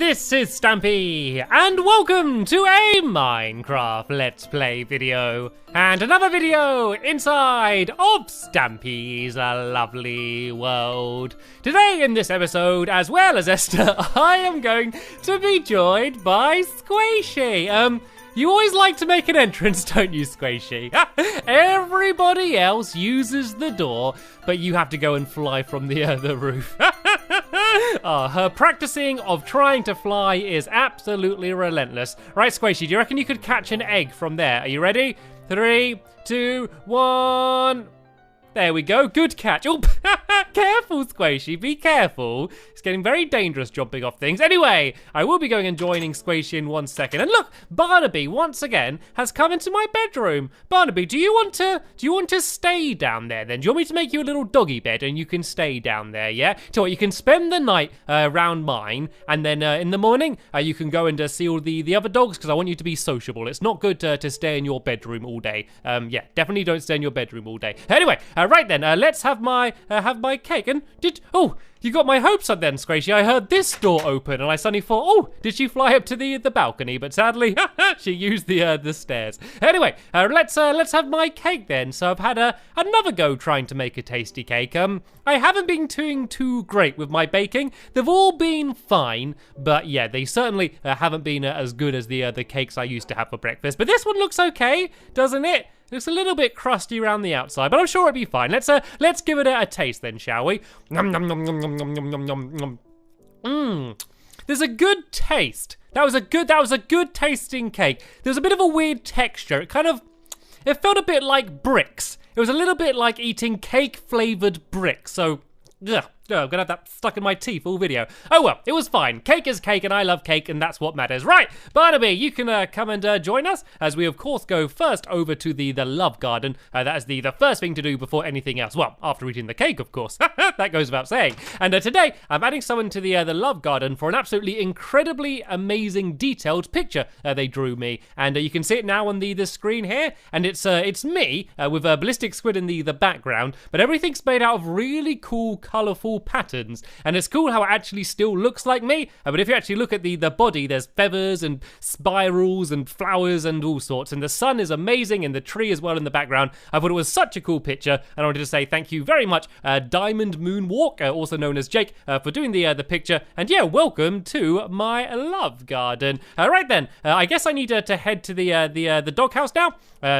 this is Stampy, and welcome to a Minecraft Let's Play video, and another video inside of Stampy's lovely world. Today in this episode, as well as Esther, I am going to be joined by Squishy. You always like to make an entrance, don't you, Squishy? Everybody else uses the door, but you have to go and fly from the roof. Her practicing of trying to fly is absolutely relentless. Right, Squishy, do you reckon you could catch an egg from there? Are you ready? 3, 2, 1... There we go, good catch. Oh, careful, Squishy, be careful. It's getting very dangerous jumping off things. Anyway, I will be going and joining Squishy in 1 second. And look, Barnaby, once again, has come into my bedroom. Barnaby, do you want to stay down there then? Do you want me to make you a little doggy bed and you can stay down there, yeah? Tell you what, you can spend the night around mine, and then in the morning, you can go and see all the other dogs, because I want you to be sociable. It's not good to stay in your bedroom all day. Yeah, definitely don't stay in your bedroom all day. Anyway, right then, let's have my cake. And you got my hopes up then, Squishy. I heard this door open, and I suddenly thought, oh, did she fly up to the balcony? But sadly, she used the stairs. Anyway, let's have my cake then. So I've had another go trying to make a tasty cake. I haven't been doing too great with my baking. They've all been fine, but yeah, they certainly haven't been as good as the cakes I used to have for breakfast. But this one looks okay, doesn't it? It's a little bit crusty around the outside, but I'm sure it'll be fine. Let's give it a taste then, shall we? Nom, nom, nom, nom, nom, nom, nom, nom, nom. There's a good taste. That was a good tasting cake. There's a bit of a weird texture. It felt a bit like bricks. It was a little bit like eating cake-flavored bricks. So, ugh. Oh, I'm gonna have that stuck in my teeth all video. Oh well, it was fine. Cake is cake and I love cake and that's what matters. Right, Barnaby, you can come and join us as we of course go first over to the love garden. That is the first thing to do before anything else. Well, after eating the cake, of course. That goes without saying. And today, I'm adding someone to the love garden for an absolutely incredibly amazing detailed picture they drew me. And you can see it now on the screen here. And it's me with a ballistic squid in the background. But everything's made out of really cool, colourful patterns, and it's cool how it actually still looks like me, but if you actually look at the body, there's feathers and spirals and flowers and all sorts, and the sun is amazing and the tree as well in the background. I thought it was such a cool picture, and I wanted to say thank you very much, Diamond Moonwalk, also known as Jake, for doing the picture, and yeah, welcome to my love garden. Right then, I guess I need to head to the doghouse now,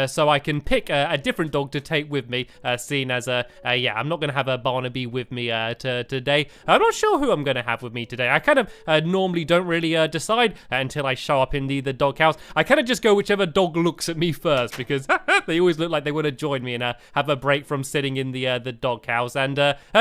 so I can pick a different dog to take with me, seeing as yeah, I'm not going to have a Barnaby with me today. I'm not sure who I'm going to have with me today. I kind of normally don't really decide until I show up in the doghouse. I kind of just go whichever dog looks at me first, because they always look like they want to join me and have a break from sitting in the doghouse. And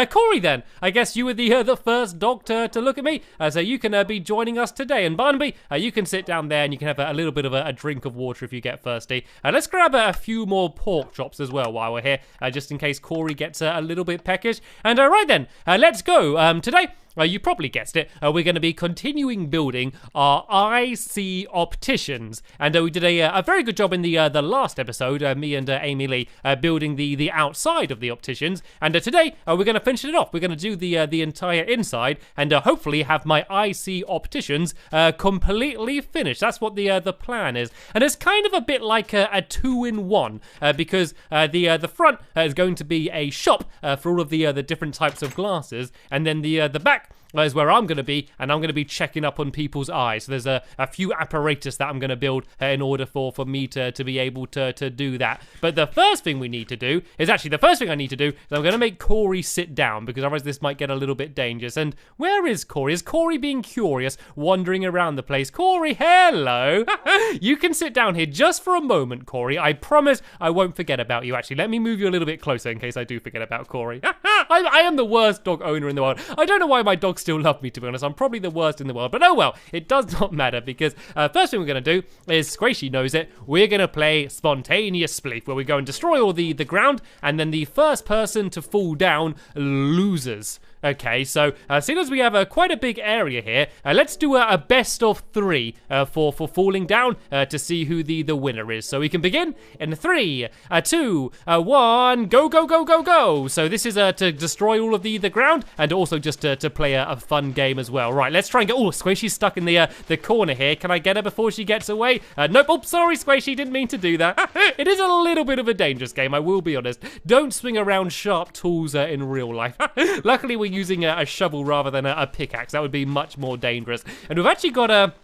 Corey, then, I guess you were the first dog to look at me, so you can be joining us today. And Barnaby, you can sit down there and you can have a little bit of a drink of water if you get thirsty. Let's grab a few more pork chops as well while we're here, just in case Corey gets a little bit peckish. And right then, let's go. Today, you probably guessed it, we're going to be continuing building our IC opticians. And we did a very good job in the last episode, me and Amy Lee, building the outside of the opticians. And today, we're going to finish it off. We're going to do the entire inside and hopefully have my IC opticians completely finished. That's what the plan is. And it's kind of a bit like a two-in-one, because the front is going to be a shop for all of the different types of glasses, and then the back is where I'm going to be, and I'm going to be checking up on people's eyes. So there's a few apparatus that I'm going to build in order for me to be able to do that. But the first thing we need to do is I'm going to make Corey sit down, because otherwise this might get a little bit dangerous. And where is Corey? Is Corey being curious, wandering around the place? Corey, hello! You can sit down here just for a moment, Corey. I promise I won't forget about you. Actually, let me move you a little bit closer in case I do forget about Corey. I am the worst dog owner in the world. I don't know why my dogs still love me, to be honest. I'm probably the worst in the world, but oh well, it does not matter, because first thing we're going to do is, Squishy knows it, we're going to play Spontaneous Spleef, where we go and destroy all the ground, and then the first person to fall down loses. Okay, so seeing as we have quite a big area here, let's do a best of 3 for falling down to see who the winner is. So we can begin in 3, 2, 1, go, go, go, go, go. So this is to destroy all of the ground and also just to play a fun game as well. Right, let's try and get... Oh, Squishy's stuck in the corner here. Can I get her before she gets away? Nope. Oh, sorry, Squishy. Didn't mean to do that. It is a little bit of a dangerous game, I will be honest. Don't swing around sharp tools in real life. Luckily, we're using a shovel rather than a pickaxe. That would be much more dangerous. And we've actually got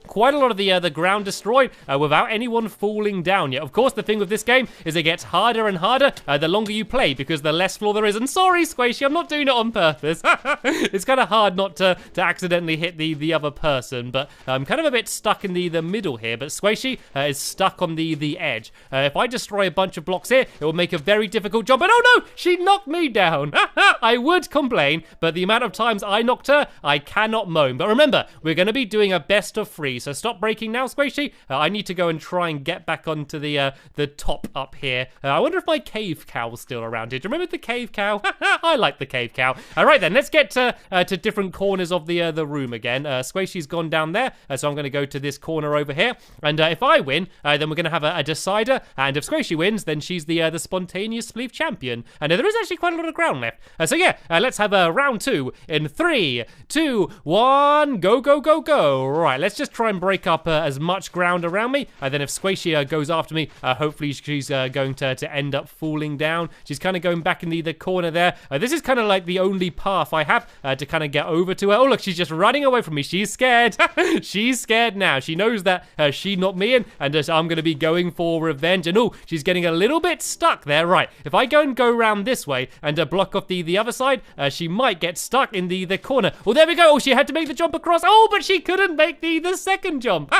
quite a lot of the ground destroyed without anyone falling down yet. Of course, the thing with this game is it gets harder and harder the longer you play because the less floor there is. And sorry, Squishy, I'm not doing it on purpose. It's kind of hard not to accidentally hit the other person, but I'm kind of a bit stuck in the middle here. But Squishy is stuck on the edge. If I destroy a bunch of blocks here, it will make a very difficult jump. And oh no, she knocked me down. I would complain, but the amount of times I knocked her, I cannot moan. But remember, we're going to be doing a best of 3. So stop breaking now, Squishy. I need to go and try and get back onto the top up here. I wonder if my cave cow is still around here. Do you remember the cave cow? I like the cave cow. All right, then. Let's get to different corners of the room again. Squishy's gone down there, so I'm going to go to this corner over here. And if I win, then we're going to have a decider. And if Squishy wins, then she's the spontaneous spleef champion. And there is actually quite a lot of ground left. So yeah, let's have a round 2 in 3, 2, 1, go, go, go, go. Right, let's just try and break up as much ground around me. And then if Squishy goes after me, hopefully she's going to end up falling down. She's kind of going back in the corner there. This is kind of like the only path I have to kind of get over to her. Oh, look, she's just running away from me. She's scared. She's scared now. She knows that she knocked me in, and I'm going to be going for revenge. And oh, she's getting a little bit stuck there. Right, if I go around this way and block off the other side, she might get stuck in the corner. Oh, there we go. Oh, she had to make the jump across. Oh, but she couldn't make the second jump.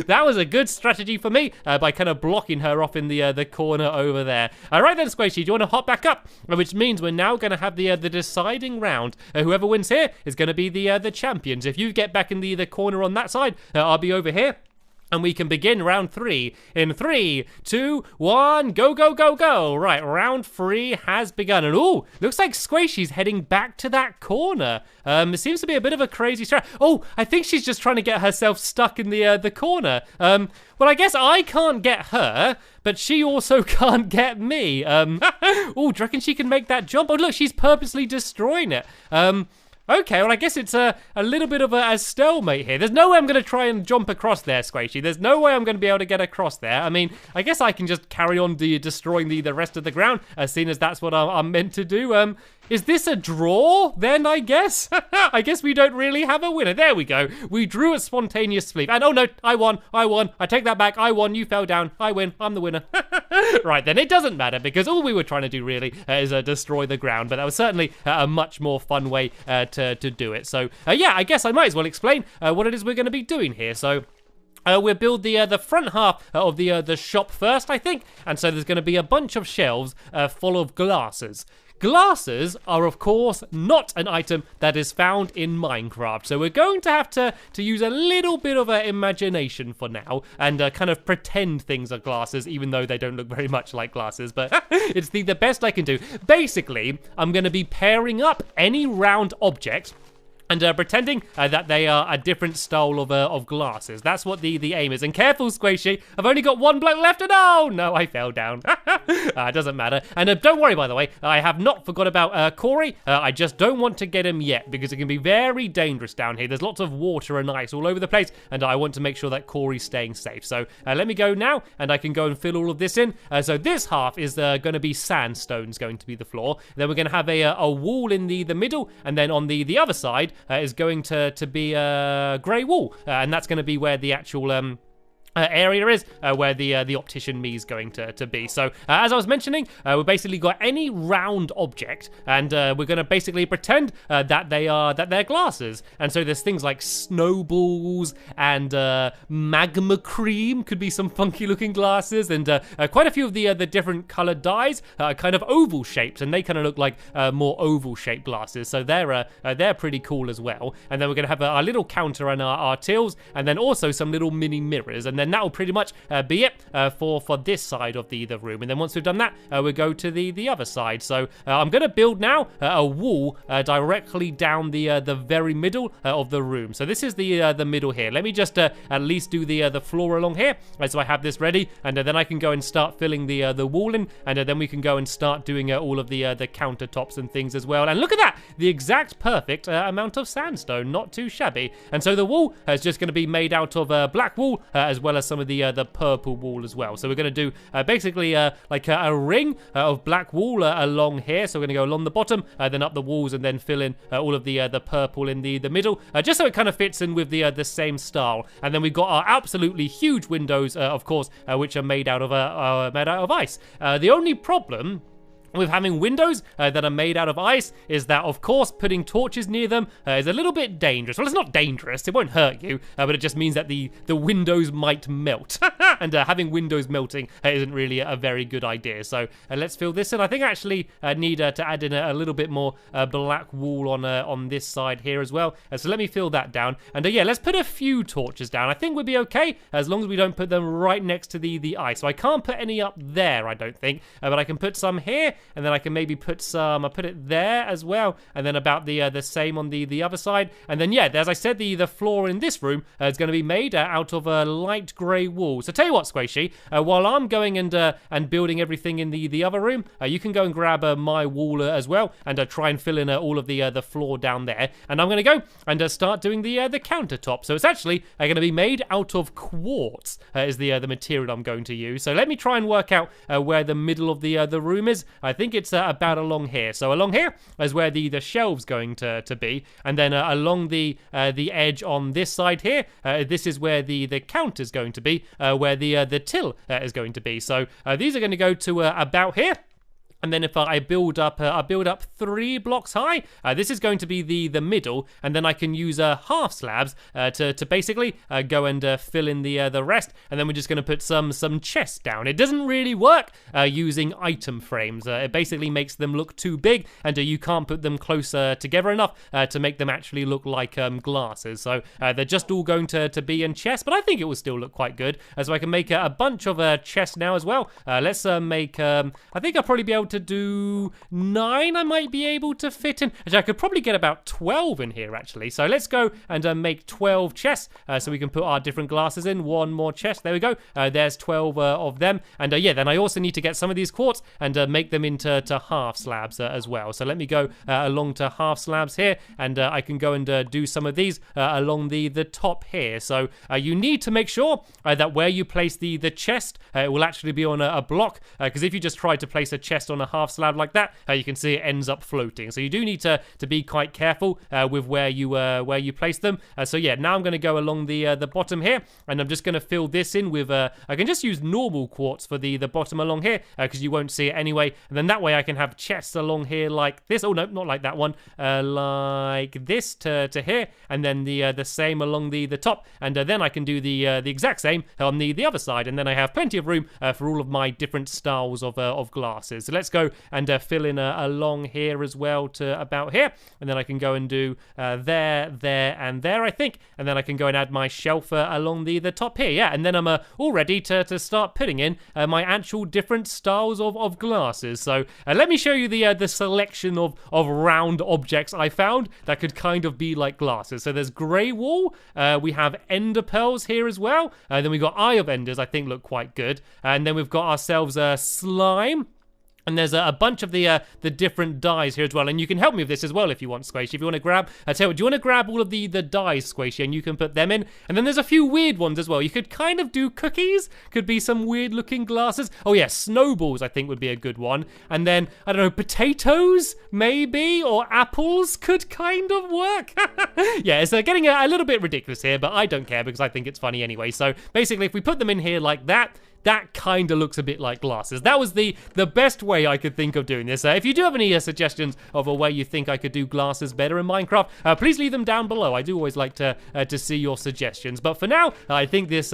That was a good strategy for me by kind of blocking her off in the corner over there. All right then, Squishy, do you want to hop back up? Which means we're now going to have the deciding round. Whoever wins here is going to be the champions. If you get back in the corner on that side, I'll be over here. And we can begin round 3 in 3, 2, 1, go, go, go, go. Right, round 3 has begun. And oh, looks like Squishy's heading back to that corner. It seems to be a bit of a crazy strat. Oh, I think she's just trying to get herself stuck in the corner. Well, I guess I can't get her, but she also can't get me. Oh, do you reckon she can make that jump? Oh, look, she's purposely destroying it. Okay, well, I guess it's a little bit of a stalemate here. There's no way I'm going to try and jump across there, Squishy. There's no way I'm going to be able to get across there. I mean, I guess I can just carry on destroying the rest of the ground, seeing as that's what I'm meant to do. Is this a draw, then, I guess? I guess we don't really have a winner. There we go. We drew a spontaneous spleef. And oh, no, I won. I take that back. I won. You fell down. I win. I'm the winner. Right, then it doesn't matter because all we were trying to do really is destroy the ground. But that was certainly a much more fun way to do it. So, yeah, I guess I might as well explain what it is we're going to be doing here. So... we'll build the front half of the shop first, I think. And so there's going to be a bunch of shelves full of glasses. Glasses are, of course, not an item that is found in Minecraft. So we're going to have to use a little bit of imagination for now and kind of pretend things are glasses, even though they don't look very much like glasses. But it's the best I can do. Basically, I'm going to be pairing up any round object and pretending that they are a different style of glasses. That's what the aim is. And careful, Squishy. I've only got one bloke left, and oh, no, I fell down. It doesn't matter. And don't worry, by the way, I have not forgot about Corey. I just don't want to get him yet, because it can be very dangerous down here. There's lots of water and ice all over the place, and I want to make sure that Corey's staying safe. So let me go now, and I can go and fill all of this in. So this half is going to be sandstone's going to be the floor. Then we're going to have a wall in the middle, and then on the other side, is going to be a grey wall, and that's going to be where the actual area is where the optician me is going to be. So as I was mentioning, we've basically got any round object, and we're going to basically pretend that they're glasses. And so there's things like snowballs and magma cream, could be some funky looking glasses, and quite a few of the different colored dyes are kind of oval shaped, and they kind of look like more oval shaped glasses. So they're pretty cool as well. And then we're going to have our little counter and our tills, and then also some little mini mirrors. And then that will pretty much be it for this side of the room. And then once we've done that, we'll go to the other side. So I'm going to build now a wall directly down the very middle of the room. So this is the middle here. Let me just at least do the floor along here, so I have this ready, and then I can go and start filling the wall in, and then we can go and start doing all of the countertops and things as well. And look at that, the exact perfect amount of sandstone, not too shabby. And so the wall is just going to be made out of black wool, as well as some of the purple wool as well. So we're going to do basically like a ring of black wool along here. So we're going to go along the bottom, then up the walls, and then fill in all of the purple in the middle, just so it kind of fits in with the same style. And then we've got our absolutely huge windows, of course, which are made out of ice. The only problem with having windows that are made out of ice is that, of course, putting torches near them is a little bit dangerous. Well, it's not dangerous, it won't hurt you, but it just means that the windows might melt. And having windows melting isn't really a very good idea. So let's fill this in. I think I actually need to add in a little bit more black wool on this side here as well. So let me fill that down. And yeah, let's put a few torches down. I think we'll be okay as long as we don't put them right next to the ice. So I can't put any up there, I don't think, but I can put some here. And then I can maybe put some, I'll put it there as well, and then about the same on the other side. And then yeah, as I said, the floor in this room is going to be made out of a light grey wool. So tell you what, Squishy, while I'm going and building everything in the other room, you can go and grab my wool as well, and try and fill in all of the floor down there. And I'm going to go and start doing the countertop. So it's actually going to be made out of quartz is the material I'm going to use. So let me try and work out where the middle of the room is. I think it's about along here. So along here is where the shelves going to be, and then along the edge on this side here, this is where the counter's going to be, where the till is going to be. So these are going to go to about here. And then if I build up 3 blocks high, this is going to be the middle, and then I can use half slabs to basically go and fill in the rest. And then we're just going to put some chests down. It doesn't really work using item frames. It basically makes them look too big, and you can't put them closer together enough to make them actually look like glasses. So they're just all going to be in chests, but I think it will still look quite good. So I can make a bunch of chests now as well. Let's make, I think I'll probably be able to do 9. I might be able to fit in. Actually, I could probably get about 12 in here, actually. So let's go and make 12 chests so we can put our different glasses in. 1 more chest. There we go. There's 12 of them. And yeah, then I also need to get some of these quartz and make them into half slabs as well. So let me go along to half slabs here, and I can go and do some of these along the top here. So you need to make sure that where you place the chest, it will actually be on a block, because if you just try to place a chest on a half slab like that, you can see it ends up floating. So you do need to be quite careful with where you place them. So yeah, now I'm going to go along the bottom here, and I'm just going to fill this in with I can just use normal quartz for the bottom along here, because you won't see it anyway. And then that way I can have chests along here like this. Oh no, not like that one. Like this to here, and then the same along the top, and then I can do the exact same on the other side, and then I have plenty of room for all of my different styles of glasses. So let's go and fill in along here as well to about here, and then I can go and do there, and there, I think, and then I can go and add my shelf along the top here. Yeah, and then I'm all ready to start putting in my actual different styles of glasses. So let me show you the selection of round objects I found that could kind of be like glasses. So there's grey wool, we have ender pearls here as well, then we've got eye of enders, I think look quite good, and then we've got ourselves slime. And there's a bunch of the different dyes here as well. And you can help me with this as well if you want, Squishy. If you want to grab, I tell you what, do you want to grab all of the dyes, Squishy, and you can put them in? And then there's a few weird ones as well. You could kind of do cookies. Could be some weird looking glasses. Oh yeah, snowballs I think would be a good one. And then, I don't know, potatoes maybe? Or apples could kind of work. Yeah, it's getting a little bit ridiculous here, but I don't care because I think it's funny anyway. So basically, if we put them in here like that, that kind of looks a bit like glasses. That was the best way I could think of doing this. If you do have any suggestions of a way you think I could do glasses better in Minecraft, please leave them down below. I do always like to see your suggestions. But for now, I think this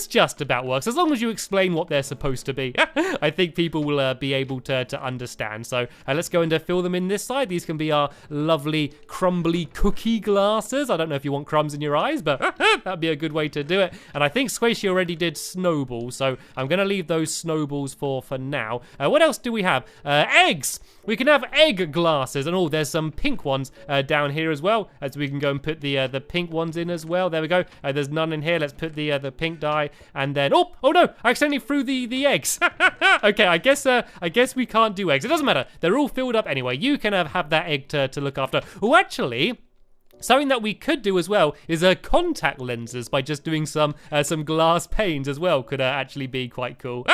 just about works. As long as you explain what they're supposed to be, I think people will be able to understand. So let's go and fill them in this side. These can be our lovely crumbly cookie glasses. I don't know if you want crumbs in your eyes, but that'd be a good way to do it. And I think Squishy already did snowballs, so I'm going to leave those snowballs for now. What else do we have? Eggs! We can have egg glasses, and there's some pink ones down here as well, as we can go and put the pink ones in as well. There we go. There's none in here. Let's put the pink dye, and then oh no! I accidentally threw the eggs. Okay, I guess we can't do eggs. It doesn't matter. They're all filled up anyway. You can have that egg to look after. Oh, actually, something that we could do as well is contact lenses by just doing some glass panes as well. Could actually be quite cool.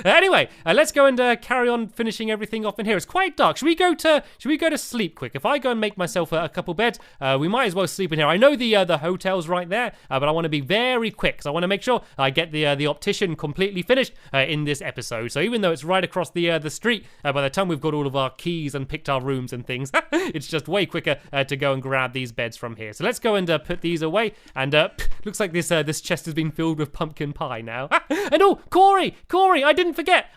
Anyway, let's go and carry on finishing everything off in here. It's quite dark. Should we go to sleep quick? If I go and make myself a couple beds, we might as well sleep in here. I know the hotel's right there, but I want to be very quick because I want to make sure I get the optician completely finished in this episode. So even though it's right across the street, by the time we've got all of our keys and picked our rooms and things, it's just way quicker to go and grab these beds from here. So let's go and put these away. And looks like this chest has been filled with pumpkin pie now. And Corey, I didn't forget.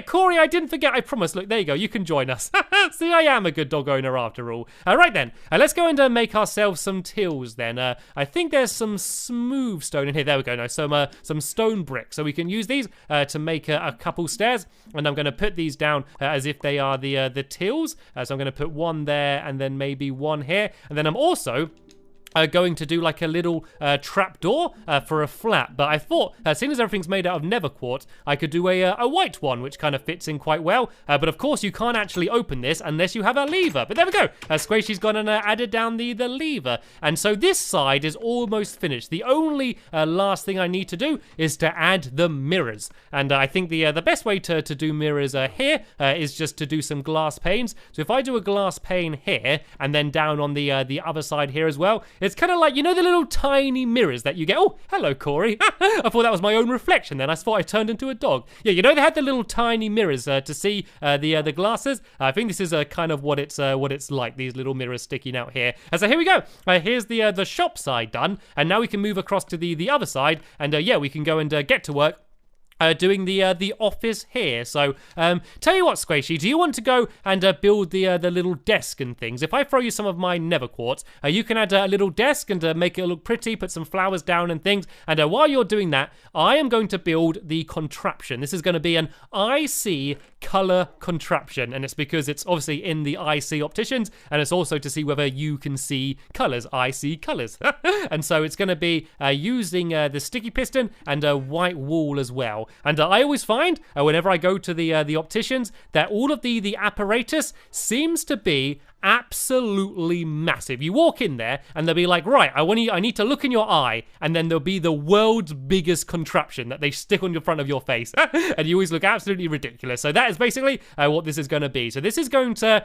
Corey, I didn't forget. I promise. Look, there you go. You can join us. See, I am a good dog owner after all. Right then, let's go and make ourselves some tills then. I think there's some smooth stone in here. There we go. No, some stone bricks. So we can use these to make a couple stairs. And I'm going to put these down as if they are the tills. So I'm going to put one there and then maybe one here. And then I'm also going to do like a little trap door for a flat, but I thought, seeing as everything's made out of nether quartz, I could do a white one, which kind of fits in quite well. But of course, you can't actually open this unless you have a lever. But there we go. Squishy's gone and added down the lever, and so this side is almost finished. The only last thing I need to do is to add the mirrors, and I think the best way to do mirrors here is just to do some glass panes. So if I do a glass pane here and then down on the other side here as well. It's kind of like, you know, the little tiny mirrors that you get. Oh, hello, Corey. I thought that was my own reflection then. I thought I turned into a dog. Yeah, you know, they had the little tiny mirrors to see the glasses. I think this is kind of what it's like, these little mirrors sticking out here. So here we go. Here's the shop side done. And now we can move across to the other side. And yeah, we can go and get to work. Doing the office here. So tell you what, Squishy, do you want to go and build the little desk and things? If I throw you some of my nether quartz, you can add a little desk and make it look pretty, put some flowers down and things. And while you're doing that, I am going to build the contraption. This is going to be an IC color contraption, and it's because it's obviously in the IC opticians, and it's also to see whether you can see colors. I see colors. And so it's going to be using the sticky piston and a white wool as well. And I always find whenever I go to the opticians that all of the apparatus seems to be absolutely massive. You walk in there and they'll be like, right, I need to look in your eye, and then there'll be the world's biggest contraption that they stick on the front of your face. And you always look absolutely ridiculous. So that is basically what this is going to be. So this is going to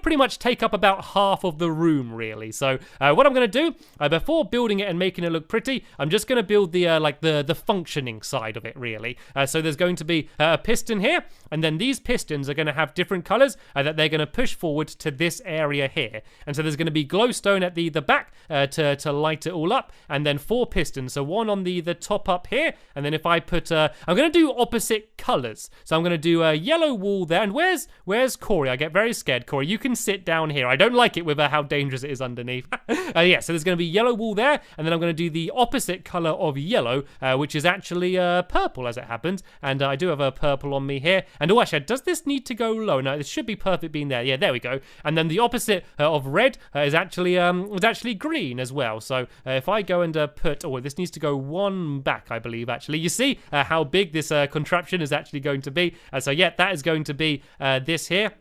pretty much take up about half of the room, really. So what I'm going to do before building it and making it look pretty, I'm just going to build the functioning side of it, really. So there's going to be a piston here, and then these pistons are going to have different colors that they're going to push forward to this area here. And so there's going to be glowstone at the back to light it all up, and then 4 pistons. So one on the top up here, and then if I put I'm going to do opposite colors. So I'm going to do a yellow wall there. And where's Corey? I get very scared. Corey, you can sit down here. I don't like it with how dangerous it is underneath. Yeah, so there's going to be yellow wall there, and then I'm going to do the opposite color of yellow, which is actually purple as it happens. And I do have a purple on me here. And oh, actually, does this need to go low? No, this should be perfect being there. Yeah, there we go. And then the opposite of red is actually green as well. So if I go and put, this needs to go one back, I believe, actually. You see how big this contraption is actually going to be. So yeah, that is going to be this here.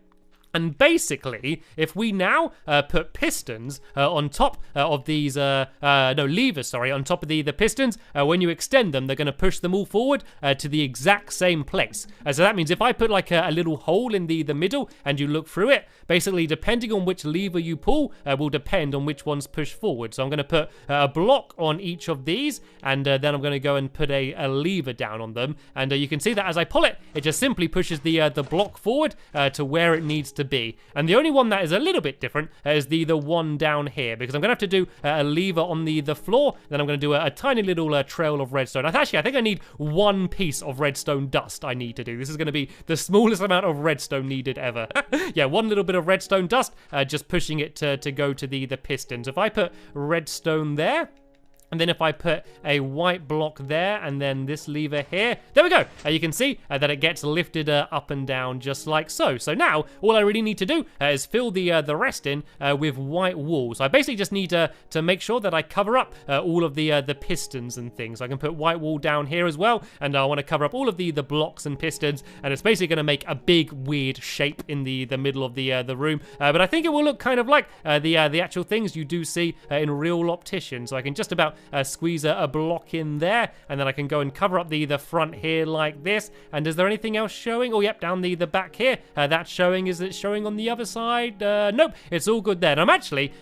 And basically, if we now put pistons on top of these, levers, sorry, on top of the pistons, when you extend them, they're going to push them all forward to the exact same place. So that means if I put like a little hole in the middle and you look through it, basically depending on which lever you pull will depend on which one's pushed forward. So I'm going to put a block on each of these, and then I'm going to go and put a lever down on them. And you can see that as I pull it, it just simply pushes the block forward to where it needs to be. And the only one that is a little bit different is the one down here, because I'm gonna have to do a lever on the floor, then I'm gonna do a tiny little trail of redstone. Actually, I think I need 1 piece of redstone dust I need to do. This is gonna be the smallest amount of redstone needed ever. Yeah, 1 little bit of redstone dust, just pushing it to go to the pistons. If I put redstone there, and then if I put a white block there and then this lever here, there we go. You can see that it gets lifted up and down just like so. So now all I really need to do is fill the rest in with white wool. So I basically just need to make sure that I cover up all of the pistons and things. So I can put white wool down here as well, and I want to cover up all of the blocks and pistons, and it's basically going to make a big weird shape in the middle of the room. But I think it will look kind of like the actual things you do see in real opticians. So I can just about squeeze a block in there, and then I can go and cover up the front here like this. And is there anything else showing? Oh, yep, down the back here. That's showing. Is it showing on the other side? Nope, it's all good there. And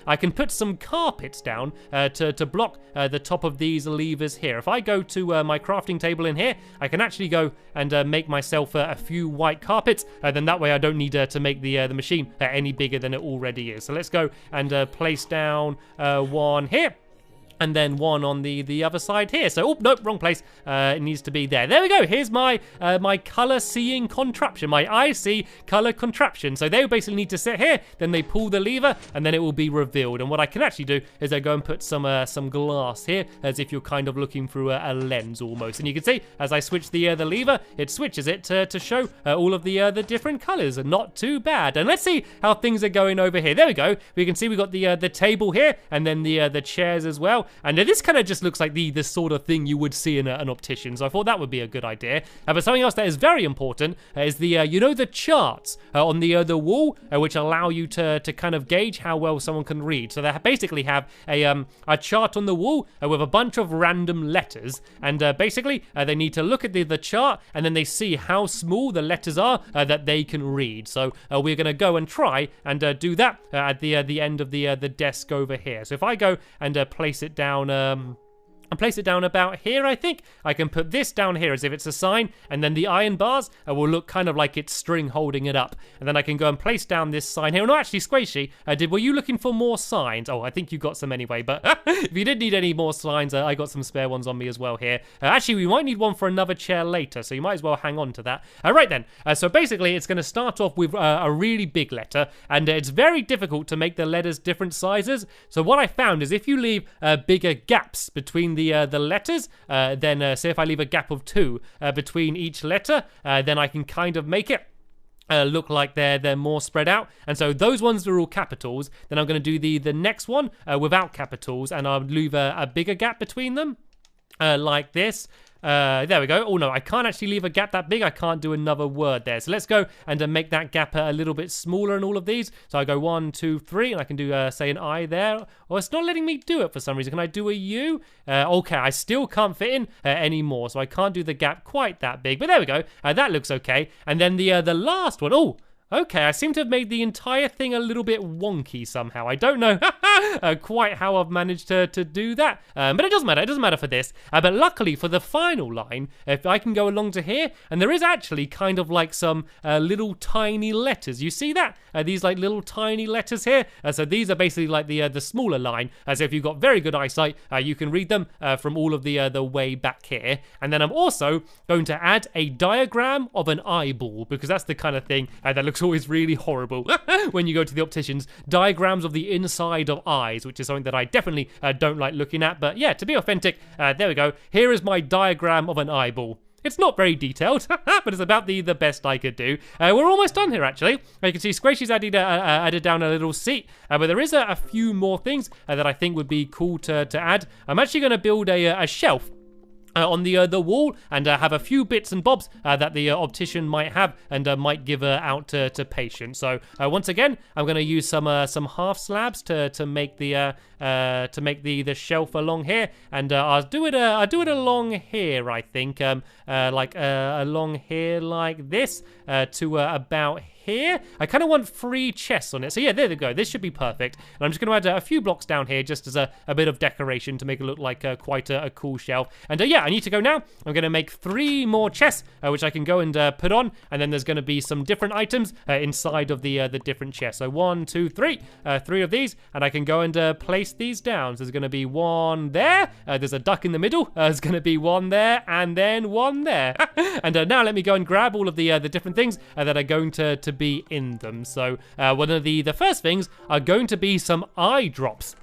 I can put some carpets down to block the top of these levers here. If I go to my crafting table in here, I can actually go and make myself a few white carpets. Then that way I don't need to make the machine any bigger than it already is. So let's go and place down 1 here. And then 1 on the other side here. So, oh, nope, wrong place. It needs to be there. There we go. Here's my my color seeing contraption, my eye see color contraption. So they basically need to sit here, then they pull the lever, and then it will be revealed. And what I can actually do is I go and put some glass here, as if you're kind of looking through a lens almost. And you can see as I switch the lever, it switches it to show all of the different colors. Not too bad. And let's see how things are going over here. There we go. We can see we got the table here, and then the chairs as well. And this kind of just looks like the sort of thing you would see in an optician, so I thought that would be a good idea. But something else that is very important is the charts on the wall, which allow you to kind of gauge how well someone can read. So they basically have a chart on the wall with a bunch of random letters, and basically they need to look at the chart, and then they see how small the letters are that they can read. So we're going to go and try and do that at the end of the desk over here. So if I go and place it down and place it down about here, I think. I can put this down here as if it's a sign, and then the iron bars will look kind of like it's string holding it up. And then I can go and place down this sign here. No, actually, Squishy, were you looking for more signs? Oh, I think you got some anyway, but if you did need any more signs, I got some spare ones on me as well here. Actually, we might need one for another chair later, so you might as well hang on to that. Right then, so basically, it's going to start off with a really big letter, and it's very difficult to make the letters different sizes. So what I found is if you leave bigger gaps between the letters, then say if I leave a gap of 2 between each letter, then I can kind of make it look like they're more spread out. And so those ones are all capitals. Then I'm going to do the next one without capitals, and I'll leave a bigger gap between them like this. There we go. Oh no, I can't actually leave a gap that big. I can't do another word there. So let's go and make that gap a little bit smaller in all of these. So I go 1, 2, 3, and I can do say an I there. Oh, it's not letting me do it for some reason. Can I do a U? Okay, I still can't fit in anymore, so I can't do the gap quite that big. But there we go. That looks okay. And then the last one. Oh. Okay, I seem to have made the entire thing a little bit wonky somehow. I don't know quite how I've managed to do that. But it doesn't matter. It doesn't matter for this. But luckily for the final line, if I can go along to here, and there is actually kind of like some little tiny letters. You see that? These like little tiny letters here. So these are basically like the smaller line. So if you've got very good eyesight, you can read them from all of the way back here. And then I'm also going to add a diagram of an eyeball, because that's the kind of thing that looks always really horrible when you go to the opticians. Diagrams of the inside of eyes, which is something that I definitely don't like looking at. But yeah, to be authentic, there we go. Here is my diagram of an eyeball. It's not very detailed, but it's about the best I could do. We're almost done here, actually. You can see Squishy's added down a little seat, but there is a few more things that I think would be cool to add. I'm actually going to build a shelf on the wall and have a few bits and bobs that the optician might have and might give out to patients. So once again, I'm going to use some half slabs to make the shelf along here, and I'll do it along here. I think like along here like this to about here. I kind of want 3 chests on it. So yeah, there we go. This should be perfect. And I'm just going to add a few blocks down here just as a bit of decoration to make it look like quite a cool shelf. And yeah, I need to go now. I'm going to make 3 more chests, which I can go and put on. And then there's going to be some different items inside of the different chests. So 1, 2, 3. 3 of these. And I can go and place these down. So there's going to be 1 there. There's a duck in the middle. There's going to be 1 there. And then 1 there. And now let me go and grab all of the different things that are going to be in them. So one of the first things are going to be some eye drops.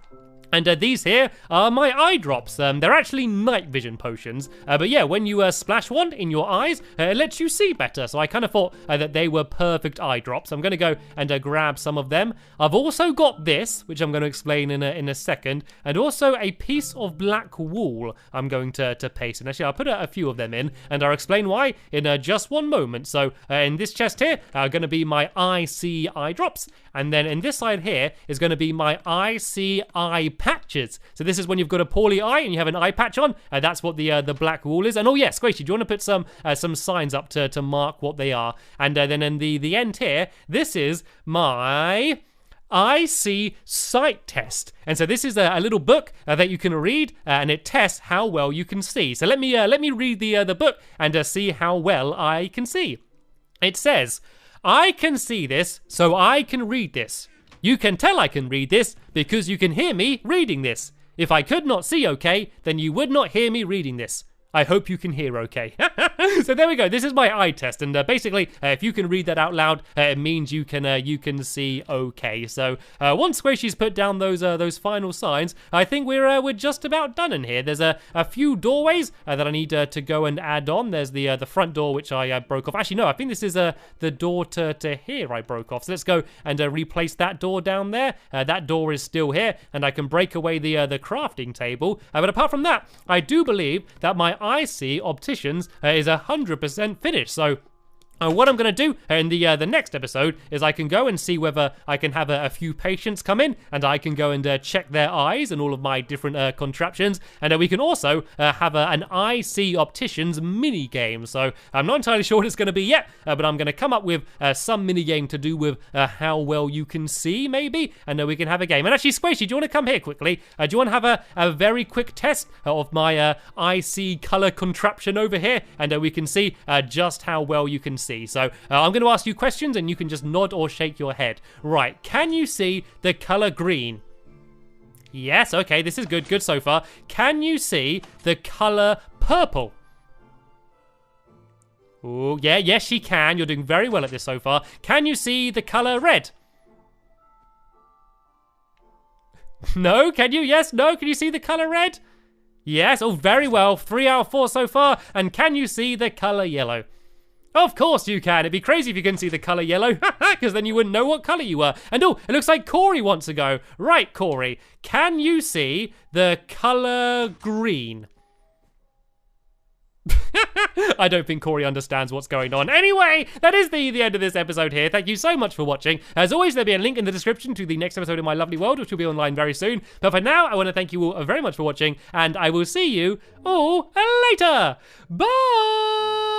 And these here are my eye drops. They're actually night vision potions. But yeah, when you splash one in your eyes, it lets you see better. So I kind of thought that they were perfect eye drops. I'm going to go and grab some of them. I've also got this, which I'm going to explain in a second. And also a piece of black wool I'm going to paste. And actually, I'll put a few of them in. And I'll explain why in just one moment. So in this chest here are going to be my eye drops. And then in this side here is going to be my eye patches. So this is when you've got a poorly eye and you have an eye patch on. That's what the black wool is. And oh yeah, Squishy, do you want to put some signs up to mark what they are? And then in the end here, this is my IC sight test. And so this is a little book that you can read, and it tests how well you can see. So let me read the book and see how well I can see. It says, I can see this, so I can read this. You can tell I can read this because you can hear me reading this. If I could not see okay, then you would not hear me reading this. I hope you can hear okay. So there we go. This is my eye test, and basically, if you can read that out loud, it means you can see okay. So once Squishy's put down those final signs, I think we're just about done in here. There's a few doorways that I need to go and add on. There's the front door which I broke off. Actually, no, I think this is the door to here I broke off. So let's go and replace that door down there. That door is still here, and I can break away the crafting table. But apart from that, I do believe that my IC opticians is 100% finished. So what I'm going to do in the next episode is I can go and see whether I can have a few patients come in, and I can go and check their eyes and all of my different contraptions, and we can also have an IC opticians mini game. So I'm not entirely sure what it's going to be yet, but I'm going to come up with some mini game to do with how well you can see, maybe, and we can have a game. And actually, Squishy, do you want to come here quickly? Do you want to have a very quick test of my IC color contraption over here, and we can see just how well you can see. So I'm going to ask you questions and you can just nod or shake your head. Right, can you see the color green? Yes, okay, this is good so far. Can you see the color purple? Oh, yeah, yes she can. You're doing very well at this so far. Can you see the color red? No, can you? Yes, no, can you see the color red? Yes, oh, very well. 3 out of 4 so far. And can you see the color yellow? Of course you can. It'd be crazy if you couldn't see the colour yellow, because then you wouldn't know what colour you were. And oh, it looks like Corey wants to go. Right, Corey, can you see the colour green? I don't think Corey understands what's going on. Anyway, that is the end of this episode here. Thank you so much for watching. As always, there'll be a link in the description to the next episode of My Lovely World, which will be online very soon. But for now, I want to thank you all very much for watching, and I will see you all later. Bye!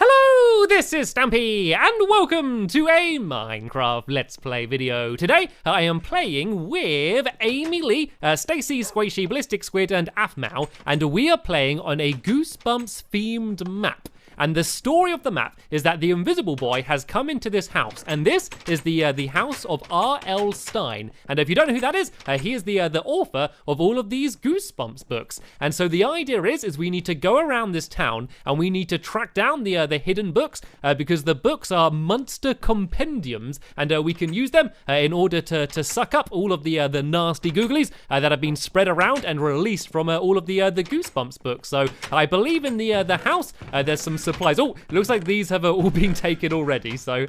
Hello, this is Stampy, and welcome to a Minecraft Let's Play video. Today, I am playing with Amy Lee, Stacy, Squishy, Ballistic Squid, and Afmau, and we are playing on a Goosebumps-themed map. And the story of the map is that the Invisible Boy has come into this house, and this is the house of R.L. Stine. And if you don't know who that is, he is the author of all of these Goosebumps books. And so the idea is we need to go around this town, and we need to track down the hidden books, because the books are monster compendiums, and we can use them in order to suck up all of the nasty googlies that have been spread around and released from all of the Goosebumps books. So I believe in the house there's some supplies. Oh, it looks like these have all been taken already. So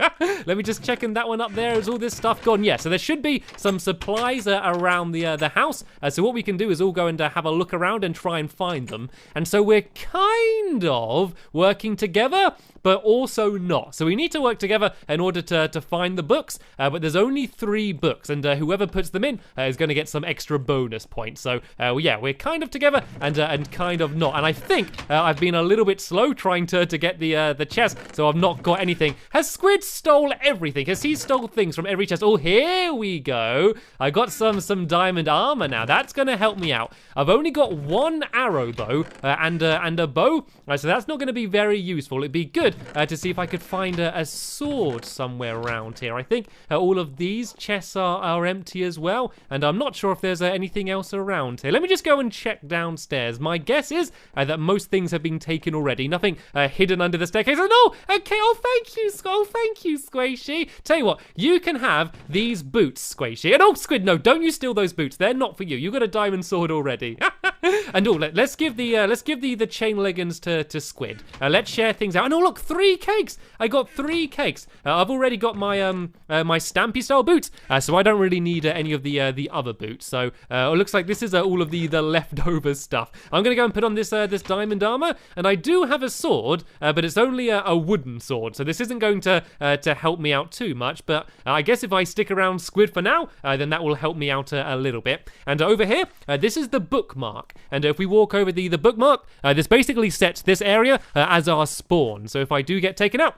let me just check in that one up there. Is all this stuff gone? Yeah, so there should be some supplies around the house. So what we can do is all go and have a look around and try and find them. And so we're kind of working together, but also not. So we need to work together in order to find the books, but there's only 3 books, and whoever puts them in is going to get some extra bonus points. So yeah, we're kind of together and kind of not. And I think I've been a little bit slow trying to get the chest, so I've not got anything. Has Squid stole everything? Has he stole things from every chest? Oh, here we go. I got some diamond armor now. That's going to help me out. I've only got 1 arrow though, and a bow, so that's not going to be very useful. It'd be good to see if I could find a sword somewhere around here. I think all of these chests are empty as well, and I'm not sure if there's anything else around here. Let me just go and check downstairs. My guess is that most things have been taken already. Nothing hidden under the staircase. Oh no! Okay. Oh, thank you, Squishy. Tell you what, you can have these boots, Squishy. And oh, Squid, no, don't you steal those boots. They're not for you. You got a diamond sword already. And oh, let's give the chain leggings to Squid. Let's share things out. And oh, look, 3 cakes. I got 3 cakes. I've already got my my Stampy style boots, so I don't really need any of the other boots. So it looks like this is all of the leftover stuff. I'm gonna go and put on this diamond armor, and I do have a sword, but it's only a wooden sword, so this isn't going to help me out too much. But I guess if I stick around Squid for now, then that will help me out a little bit. And over here, this is the bookmark. And if we walk over the bookmark, this basically sets this area as our spawn. So if I do get taken out,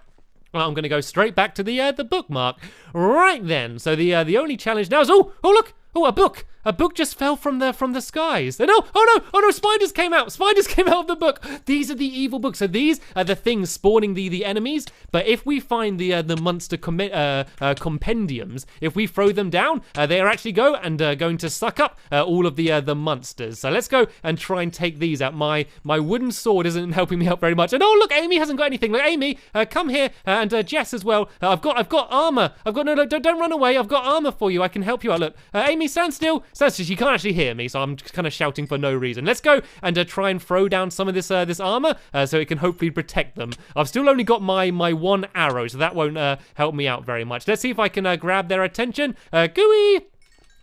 well, I'm going to go straight back to the bookmark. Right then. So the only challenge now is oh look, a book. A book just fell from the skies. And oh no, spiders came out. Spiders came out of the book. These are the evil books. So these are the things spawning the enemies. But if we find the monster compendiums, if we throw them down, they are actually going to suck up all of the monsters. So let's go and try and take these out. My wooden sword isn't helping me out very much. And oh look, Amy hasn't got anything. Look, Amy, come here, and Jess as well. I've got armor. No, don't run away. I've got armor for you. I can help you out. Look, Amy, stand still. So she can't actually hear me, so I'm just kind of shouting for no reason. Let's go and try and throw down some of this armor so it can hopefully protect them. I've still only got my 1 arrow, so that won't help me out very much. Let's see if I can grab their attention. Gooey!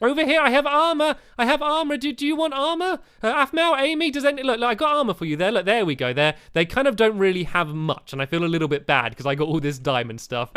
Over here, I have armor. Do you want armor? Afmau, Amy, look, I got armor for you there. Look, there we go. They kind of don't really have much, and I feel a little bit bad because I got all this diamond stuff.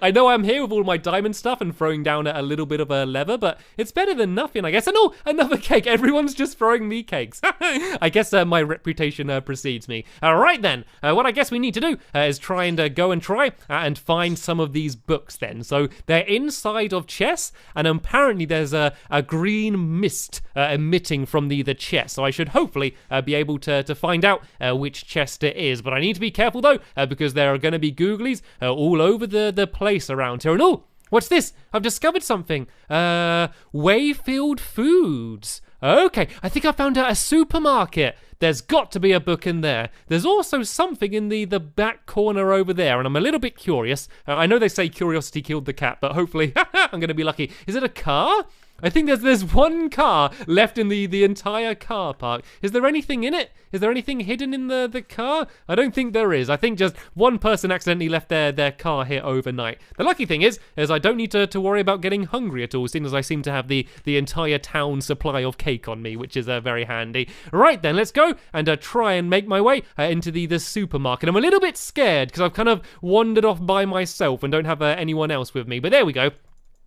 I know I'm here with all my diamond stuff and throwing down a little bit of a leather, but it's better than nothing, I guess. And oh, another cake. Everyone's just throwing me cakes. I guess my reputation precedes me. All right then. What I guess we need to do is try and go and try and find some of these books then. So they're inside of chests, and apparently there's a green mist emitting from the chest. So I should hopefully be able to find out which chest it is. But I need to be careful though, because there are going to be googlies all over the place around here. And oh, what's this? I've discovered something. Wayfield Foods. Okay, I think I found a supermarket. There's got to be a book in there. There's also something in the back corner over there, and I'm a little bit curious. I know they say curiosity killed the cat, but hopefully I'm going to be lucky. Is it a car? I think there's 1 car left in the entire car park. Is there anything in it? Is there anything hidden in the car? I don't think there is. I think just 1 person accidentally left their car here overnight. The lucky thing is I don't need to worry about getting hungry at all, seeing as I seem to have the entire town supply of cake on me, which is very handy. Right then, let's go and try and make my way into the supermarket. I'm a little bit scared because I've kind of wandered off by myself and don't have anyone else with me. But there we go.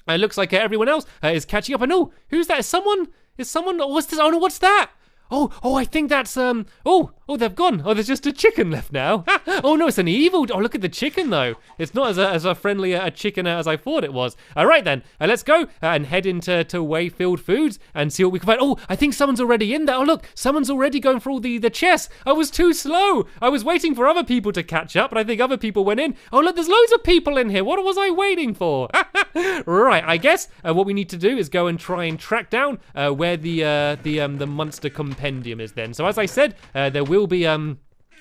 It looks like everyone else is catching up. And oh, who's that? Is someone? What's this? Oh no, what's that? Oh, I think that's oh, they've gone. Oh, there's just a chicken left now. Oh no, it's an evil. Oh, look at the chicken though. It's not as a friendly a chicken as I thought it was. All right then, let's go and head into Wayfield Foods and see what we can find. Oh, I think someone's already in there. Oh look, someone's already going for all the chests. I was too slow. I was waiting for other people to catch up, but I think other people went in. Oh look, there's loads of people in here. What was I waiting for? Right, I guess what we need to do is go and try and track down where the monster compendium is then. So as I said, there will be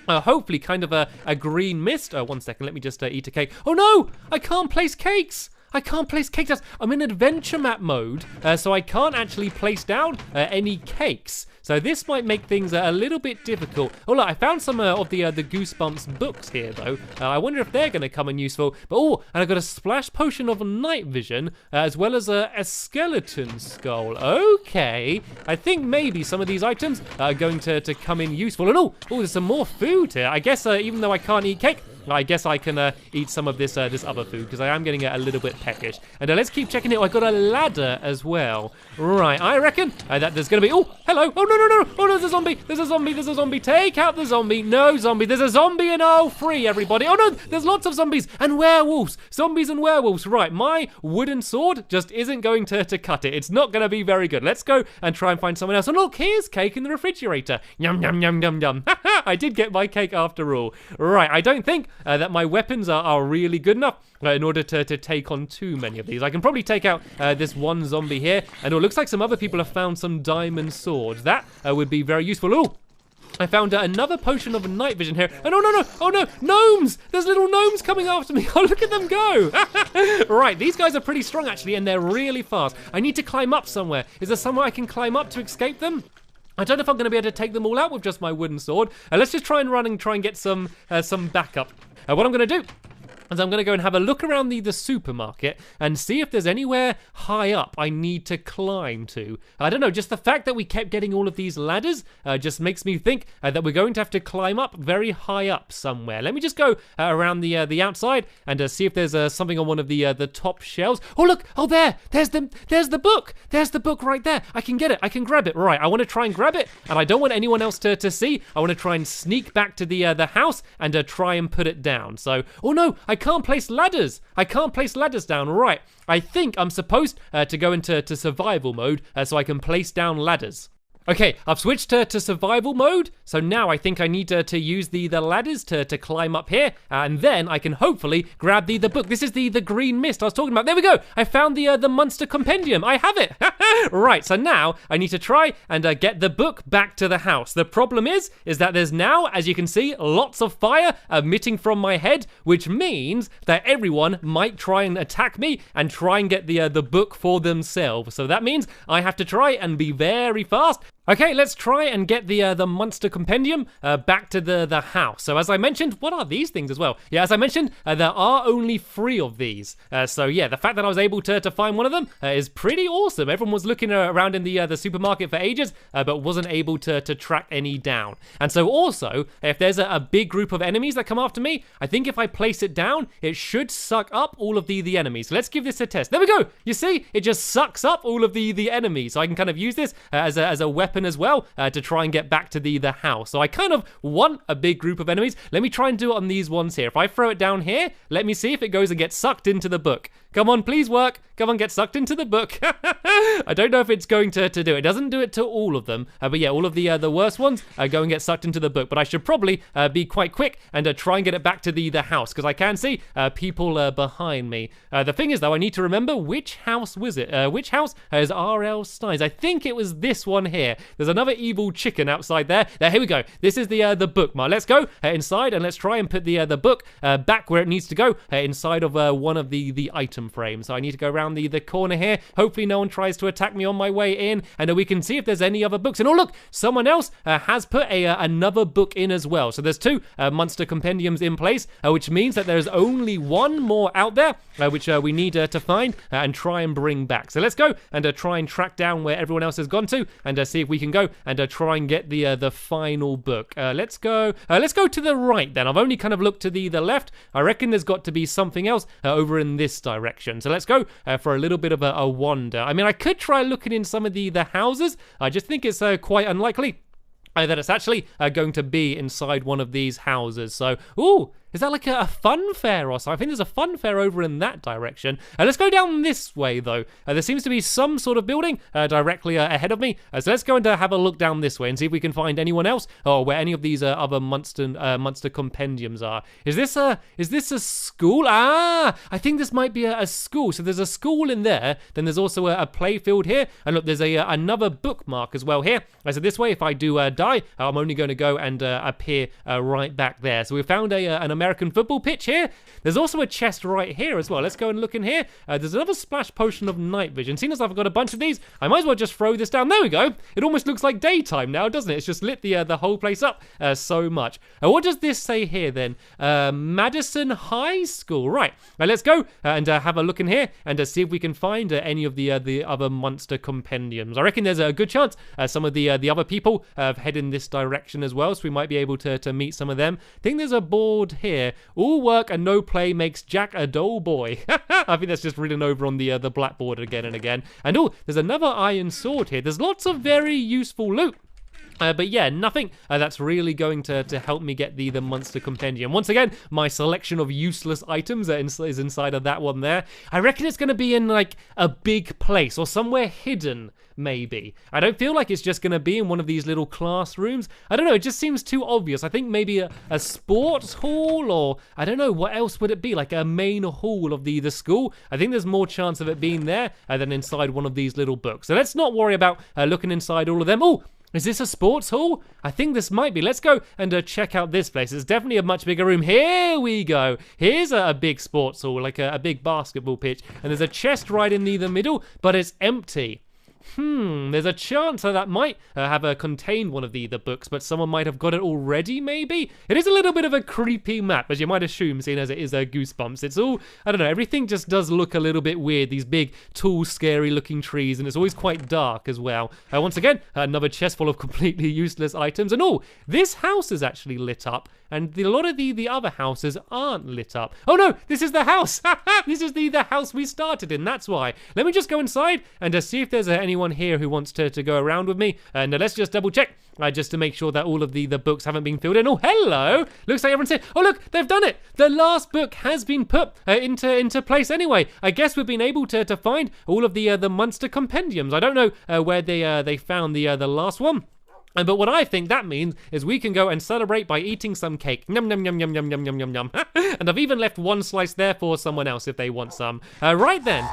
hopefully kind of a green mist. 1 second, let me just eat a cake. Oh no, I can't place cakes. I can't place cake tiles. I'm in adventure map mode, so I can't actually place down any cakes. So this might make things a little bit difficult. Oh look, I found some of the Goosebumps books here though. I wonder if they're going to come in useful. But oh, and I got a splash potion of night vision, as well as a skeleton skull. Okay, I think maybe some of these items are going to come in useful. And oh, there's some more food here. I guess even though I can't eat cake, I guess I can eat some of this this other food, because I am getting a little bit peckish. And let's keep checking it. I got a ladder as well. Right, I reckon that there's going to be... Oh, hello. Oh, no. Oh, no, there's a zombie. There's a zombie. Take out the zombie. No zombie. There's a zombie in aisle 3, everybody. Oh, no, there's lots of zombies and werewolves. Zombies and werewolves. Right, my wooden sword just isn't going to cut it. It's not going to be very good. Let's go and try and find someone else. And look, here's cake in the refrigerator. Yum, yum, yum, yum, yum. I did get my cake after all. Right, I don't think that my weapons are really good enough in order to take on too many of these. I can probably take out this one zombie here, and it looks like some other people have found some diamond swords. That would be very useful. Oh, I found another potion of night vision here. Oh no, gnomes! There's little gnomes coming after me. Oh, look at them go. Right, these guys are pretty strong actually, and they're really fast. I need to climb up somewhere. Is there somewhere I can climb up to escape them? I don't know if I'm going to be able to take them all out with just my wooden sword. Let's just try and run and try and get some backup. What I'm going to do is I'm going to go and have a look around the supermarket and see if there's anywhere high up I need to climb to. I don't know, just the fact that we kept getting all of these ladders just makes me think that we're going to have to climb up very high up somewhere. Let me just go around the outside and see if there's something on one of the top shelves. Oh look, oh there's the book. There's the book right there. I can get it, I can grab it. Right, I want to try and grab it, and I don't want anyone else to see. I want to try and sneak back to the house and try and put it down. So, oh no, I can't place ladders. I can't place ladders down. Right, I think I'm supposed to go into survival mode so I can place down ladders. Okay, I've switched to survival mode, so now I think I need to use the ladders to climb up here, and then I can hopefully grab the book. This is the green mist I was talking about. There we go! I found the monster compendium. I have it! Right, so now I need to try and get the book back to the house. The problem is that there's now, as you can see, lots of fire emitting from my head, which means that everyone might try and attack me and try and get the book for themselves. So that means I have to try and be very fast. Okay, let's try and get the monster compendium back to the house. So as I mentioned, what are these things as well? Yeah, as I mentioned, there are only 3 of these. So yeah, the fact that I was able to find one of them is pretty awesome. Everyone was looking around in the supermarket for ages, but wasn't able to track any down. And so also, if there's a big group of enemies that come after me, I think if I place it down, it should suck up all of the enemies. So let's give this a test. There we go. You see, it just sucks up all of the enemies. So I can kind of use this as a weapon as well to try and get back to the house. So I kind of want a big group of enemies. Let me try and do it on these ones here. If I throw it down here, let me see if it goes and gets sucked into the book. Come on, please work. Come on, get sucked into the book. I don't know if it's going to do it. It doesn't do it to all of them. But yeah, all of the worst ones go and get sucked into the book. But I should probably be quite quick and try and get it back to the house, because I can see people behind me. The thing is, though, I need to remember which house was it. Which house is R.L. Stein's? I think it was this one here. There's another evil chicken outside there. Here we go. This is the bookmark. Let's go inside and let's try and put the book back where it needs to go, inside of one of the item frames. So I need to go around the corner here. Hopefully no one tries to attack me on my way in, and we can see if there's any other books. And oh look, someone else has put another book in as well. So there's 2 monster compendiums in place, which means that there's only one more out there, which we need to find and try and bring back. So let's go and try and track down where everyone else has gone to, and see if we can go and try and get the final book. Let's go to the right then. I've only kind of looked to the left. I reckon there's got to be something else over in this direction. So let's go for a little bit of a wander. I mean, I could try looking in some of the houses. I just think it's quite unlikely that it's actually going to be inside one of these houses. So, ooh, is that like a fun fair or something? I think there's a fun fair over in that direction. Let's go down this way, though. There seems to be some sort of building directly ahead of me. So let's go and have a look down this way and see if we can find anyone else, or where any of these other monster compendiums are. Is this a school? Ah, I think this might be a school. So there's a school in there. Then there's also a playfield here. And look, there's another bookmark as well here. So this way, if I do die, I'm only going to go and appear right back there. So we found an American football pitch here. There's also a chest right here as well. Let's go and look in here. There's another splash potion of night vision. Seeing as I've got a bunch of these, I might as well just throw this down. There we go. It almost looks like daytime now, doesn't it? It's just lit the whole place up so much. What does this say here then? Madison High School. Right. Let's go and have a look in here and see if we can find any of the other monster compendiums. I reckon there's a good chance some of the other people head in this direction as well, so we might be able to meet some of them. I think there's a board here. All work and no play makes Jack a dull boy. I think that's just written over on the blackboard again and again. And oh, there's another iron sword here. There's lots of very useful loot. But yeah, nothing that's really going to help me get the monster compendium. Once again, my selection of useless items is inside of that one there. I reckon it's going to be in like a big place or somewhere hidden, maybe. I don't feel like it's just going to be in one of these little classrooms. I don't know, it just seems too obvious. I think maybe a sports hall, or I don't know, what else would it be? Like a main hall of the school? I think there's more chance of it being there than inside one of these little books. So let's not worry about looking inside all of them. Oh! Is this a sports hall? I think this might be. Let's go and check out this place. It's definitely a much bigger room. Here we go. Here's a big sports hall, like a big basketball pitch. And there's a chest right in the middle, but it's empty. There's a chance that might have contained one of the books, but someone might have got it already, maybe? It is a little bit of a creepy map, as you might assume, seeing as it is Goosebumps. It's all, I don't know, everything just does look a little bit weird. These big, tall, scary-looking trees, and it's always quite dark as well. Once again, another chest full of completely useless items. And oh, this house is actually lit up, and a lot of the other houses aren't lit up. Oh no, this is the house! This is the house we started in, that's why. Let me just go inside and see if there's anyone here who wants to go around with me. And let's just double check, just to make sure that all of the books haven't been filled in. Oh, hello! Looks like everyone's here. Oh look, they've done it! The last book has been put into place anyway. I guess we've been able to find all of the monster compendiums. I don't know where they found the last one. But what I think that means is we can go and celebrate by eating some cake. Yum, yum, yum, yum, yum, yum, yum, yum, yum. And I've even left one slice there for someone else if they want some. Right then.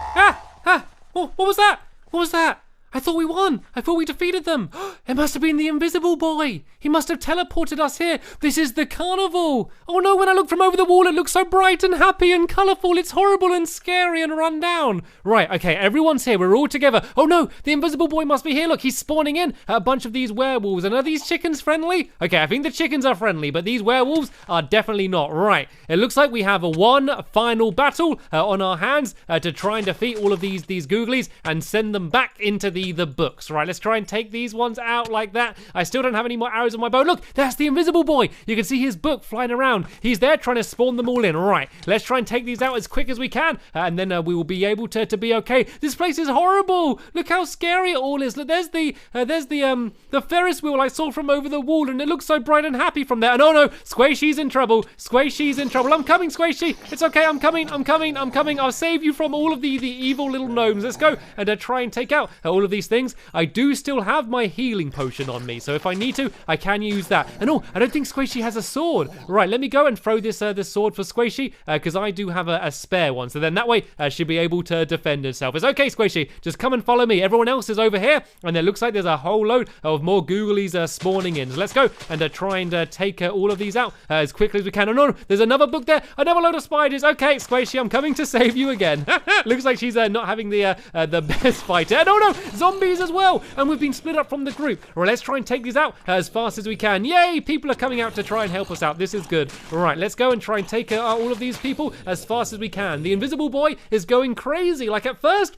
Oh, what was that? What was that? I thought we won. I thought we defeated them. It must have been the invisible boy. He must have teleported us here. This is the carnival. Oh no, when I look from over the wall, it looks so bright and happy and colourful. It's horrible and scary and run down. Right, okay, everyone's here. We're all together. Oh no, the invisible boy must be here. Look, he's spawning in a bunch of these werewolves. And are these chickens friendly? Okay, I think the chickens are friendly, but these werewolves are definitely not. Right, it looks like we have one final battle on our hands to try and defeat all of these googlies and send them back into the books. Right, let's try and take these ones out like that. I still don't have any more arrows on my bow. Look, that's the invisible boy. You can see his book flying around. He's there trying to spawn them all in. Right, let's try and take these out as quick as we can, and then we will be able to be okay. This place is horrible. Look how scary it all is. Look, there's the Ferris wheel I saw from over the wall, and it looks so bright and happy from there. And oh no, Squishy's in trouble. Squishy's in trouble. I'm coming, Squishy. It's okay. I'm coming. I'll save you from all of the evil little gnomes. Let's go and try and take out all of these things. I do still have my healing potion on me, so if I need to, I can use that. And oh, I don't think Squishy has a sword. Right, let me go and throw this sword for Squishy, because I do have a spare one, so then that way she'll be able to defend herself. It's okay, Squishy, just come and follow me. Everyone else is over here, and it looks like there's a whole load of more googlies spawning in. So let's go and try and take all of these out as quickly as we can. Oh no, there's another book there, another load of spiders. Okay, Squishy, I'm coming to save you again. Looks like she's not having the best fight. And oh no, zombies as well, and we've been split up from the group. Right, let's try and take these out as fast as we can. Yay, people are coming out to try and help us out. This is good. Right, let's go and try and take out all of these people as fast as we can. The invisible boy is going crazy. Like at first,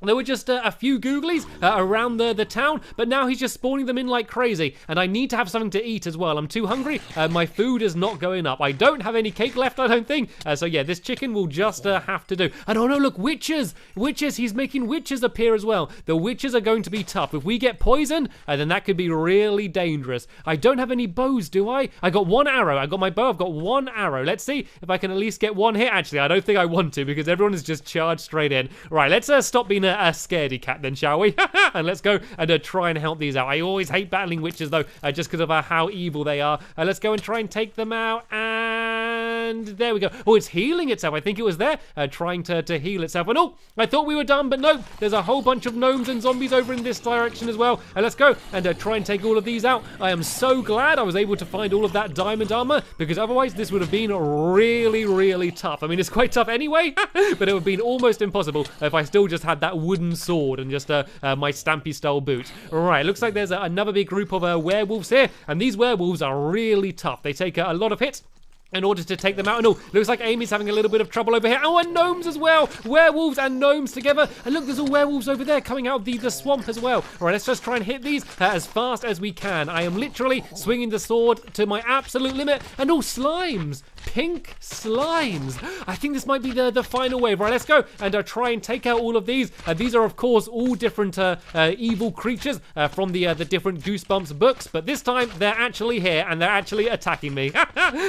there were just a few googlies around the town, but now he's just spawning them in like crazy. And I need to have something to eat as well. I'm too hungry. My food is not going up. I don't have any cake left, I don't think. So yeah, this chicken will just have to do. And oh no, look, witches. Witches, he's making witches appear as well. The witches are going to be tough. If we get poisoned, then that could be really dangerous. I don't have any bows, do I? I got one arrow. I got my bow, I've got one arrow. Let's see if I can at least get one hit. Actually, I don't think I want to, because everyone has just charged straight in. Right, let's stop being a scaredy cat then, shall we? And let's go and try and help these out. I always hate battling witches though, just because of how evil they are. Let's go and try and take them out. And and there we go. Oh, it's healing itself. I think it was there trying to heal itself. And oh, I thought we were done, but no, there's a whole bunch of gnomes and zombies over in this direction as well. Let's go and try and take all of these out. I am so glad I was able to find all of that diamond armor, because otherwise this would have been really, really tough. I mean, it's quite tough anyway, but it would have been almost impossible if I still just had that wooden sword and just my Stampy style boots. Right, looks like there's another big group of werewolves here, and these werewolves are really tough. They take a lot of hits in order to take them out. And oh, looks like Amy's having a little bit of trouble over here. Oh, and gnomes as well. Werewolves and gnomes together. And look, there's all werewolves over there coming out of the swamp as well. All right, let's just try and hit these as fast as we can. I am literally swinging the sword to my absolute limit. And all slimes. Pink slimes. I think this might be the final wave. Right, let's go and try and take out all of these. These are, of course, all different evil creatures from the different Goosebumps books. But this time, they're actually here and they're actually attacking me.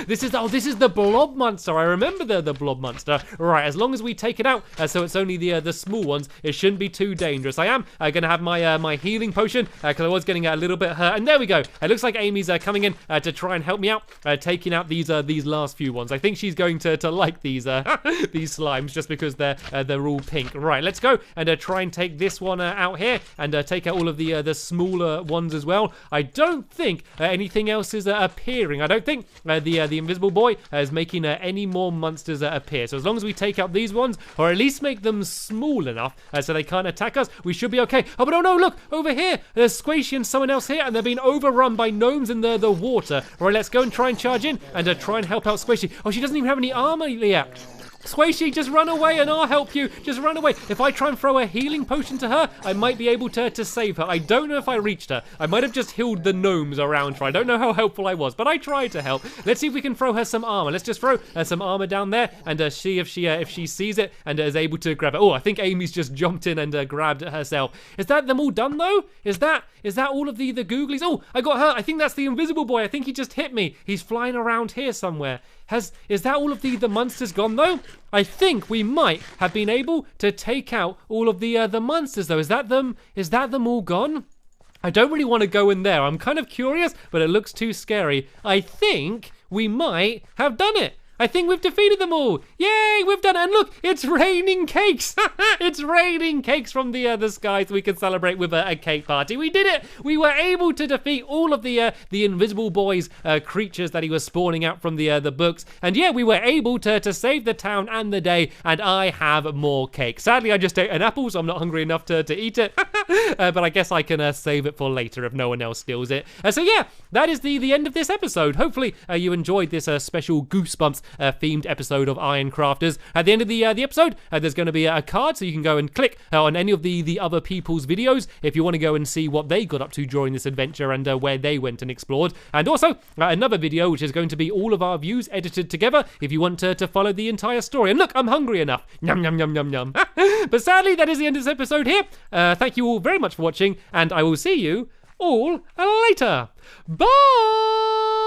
This is the blob monster. I remember the blob monster. Right, as long as we take it out, so it's only the small ones, it shouldn't be too dangerous. I am going to have my healing potion, because I was getting a little bit hurt. And there we go. It looks like Amy's coming in to try and help me out, taking out these last few ones. I think she's going to like these these slimes just because they're all pink. Right, let's go and try and take this one out here and take out all of the smaller ones as well. I don't think anything else is appearing. I don't think the invisible boy is making any more monsters appear. So as long as we take out these ones, or at least make them small enough so they can't attack us, we should be okay. Oh, but oh no, look, over here, there's Squishy and someone else here, and they're being overrun by gnomes in the water. All right, let's go and try and charge in and try and help out Squishy. Oh, she doesn't even have any armor yet. Squishy, just run away and I'll help you. Just run away. If I try and throw a healing potion to her, I might be able to save her. I don't know if I reached her. I might have just healed the gnomes around her. I don't know how helpful I was, but I tried to help. Let's see if we can throw her some armor. Let's just throw some armor down there and see if she sees it and is able to grab it. Oh, I think Amy's just jumped in and grabbed it herself. Is that them all done though? Is that all of the googlies? Oh, I got her. I think that's the invisible boy. I think he just hit me. He's flying around here somewhere. Is that all of the monsters gone though? I think we might have been able to take out all of the monsters though. Is that them all gone? I don't really want to go in there. I'm kind of curious, but it looks too scary. I think we might have done it. I think we've defeated them all. Yay, we've done it. And look, it's raining cakes. It's raining cakes from the sky so we can celebrate with a cake party. We did it. We were able to defeat all of the invisible boy's creatures that he was spawning out from the books. And yeah, we were able to save the town and the day. And I have more cake. Sadly, I just ate an apple, so I'm not hungry enough to eat it. But I guess I can save it for later if no one else steals it. So yeah, that is the end of this episode. Hopefully you enjoyed this special Goosebumps themed episode of Iron Crafters. At the end of the episode, there's going to be a card, so you can go and click on any of the other people's videos if you want to go and see what they got up to during this adventure and where they went and explored. And also another video which is going to be all of our views edited together if you want to follow the entire story. And look, I'm hungry enough. Yum, yum, yum, yum, yum. But sadly, that is the end of this episode here. Thank you all very much for watching, and I will see you all later. Bye!